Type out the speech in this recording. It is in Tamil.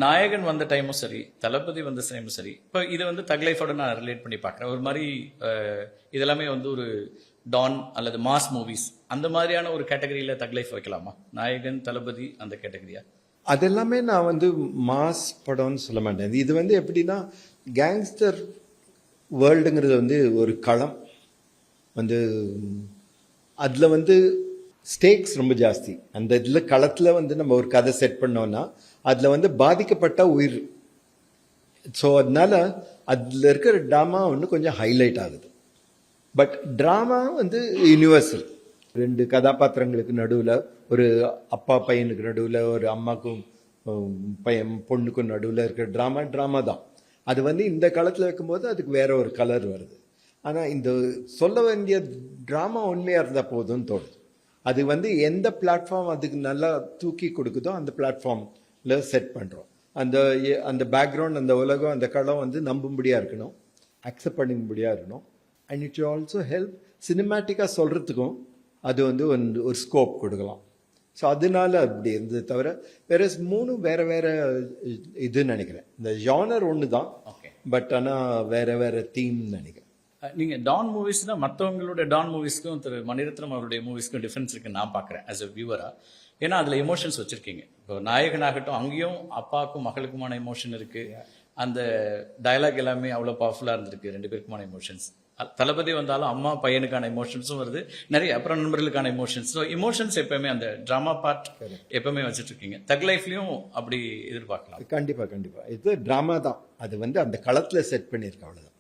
நாயகன் வந்த டைமும் சரி, தளபதி வந்த டைமும் சரி, இப்போ இதை வந்து தக் லைஃபோட நான் ரிலேட் பண்ணி பார்க்குறேன். ஒரு மாதிரி இதெல்லாமே வந்து ஒரு டான் அல்லது மாஸ் மூவிஸ் அந்த மாதிரியான ஒரு கேட்டகரியில் தக் லைஃப் வைக்கலாமா? நாயகன், தளபதி அந்த கேட்டகரியா? அதெல்லாமே நான் வந்து மாஸ் படம்னு சொல்ல மாட்டேன். இது வந்து எப்படின்னா கேங்ஸ்டர் வேர்ல்டுங்கிறது வந்து ஒரு களம் வந்து அதில் வந்து ஸ்டேக்ஸ் ரொம்ப ஜாஸ்தி. அந்த இதில் களத்தில் வந்து நம்ம ஒரு கதை செட் பண்ணோம்னா அதில் வந்து பாதிக்கப்பட்ட உயிர். ஸோ அதனால அதில் இருக்கிற ட்ராமா ஒன்று கொஞ்சம் ஹைலைட் ஆகுது. பட் ட்ராமா வந்து யூனிவர்சல். ரெண்டு கதாபாத்திரங்களுக்கு நடுவில், ஒரு அப்பா பையனுக்கு நடுவில், ஒரு அம்மாக்கும் பையன் பொண்ணுக்கும் நடுவில் இருக்கிற ட்ராமா தான். அது வந்து இந்த காலத்தில் வைக்கும்போது அதுக்கு வேற ஒரு கலர் வருது. ஆனால் இந்த சொல்ல வேண்டிய ட்ராமா உண்மையாக இருந்தால் போதும்னு தோணுது. அது வந்து எந்த பிளாட்ஃபார்ம் அதுக்கு நல்லா தூக்கி கொடுக்குதோ அந்த பிளாட்ஃபார்மில் செட் பண்ணுறோம். அந்த பேக்ரவுண்ட், அந்த உலகம், அந்த களம் வந்து நம்பும்படியாக இருக்கணும், அக்செப்ட் பண்ணிக்கும்படியாக இருக்கணும். அண்ட் இட் ஆல்சோ ஹெல்ப் சினிமேட்டிக்காக சொல்கிறதுக்கும் அது வந்து ஒரு ஸ்கோப் கொடுக்கலாம். ஸோ அதனால அப்படி இருந்தது தவிர வேற மூணும் வேற வேற இதுன்னு நினைக்கிறேன். இந்த ஜானர் ஒன்று தான், பட் ஆனால் வேற வேற தீம்னு நினைக்கிறேன். நீங்கள் டான் மூவிஸ்னா மற்றவங்களோட டான் மூவிஸ்க்கும் திரு மணிரத்னம் அவருடைய மூவிஸ்க்கும் டிஃப்ரென்ஸ் இருக்குன்னு நான் பார்க்குறேன் ஆஸ் அ வியூவராக. ஏன்னா அதில் எமோஷன்ஸ் வச்சுருக்கீங்க. இப்போ நாயகனாகட்டும், அங்கேயும் அப்பாவுக்கும் மகளுக்குமான எமோஷன் இருக்குது. அந்த டயலாக் எல்லாமே அவ்வளோ பவர்ஃபுல்லாக இருந்திருக்கு, ரெண்டு பேருக்குமான எமோஷன்ஸ். தளபதி வந்தாலும் அம்மா பையனுக்கான எமோஷன்ஸும் வருது நிறைய, அப்புறம் நண்பர்களுக்கான எமோஷன்ஸ். ஸோ எமோஷன்ஸ் எப்பவுமே அந்த ட்ராமா பார்ட் எப்பவுமே வச்சுட்டு இருக்கீங்க. தக் லைஃப்லையும் அப்படி எதிர்பார்க்கலாம். கண்டிப்பாக இது ட்ராமா தான். அது வந்து அந்த களத்தில் செட் பண்ணியிருக்க, அவ்வளோதான்.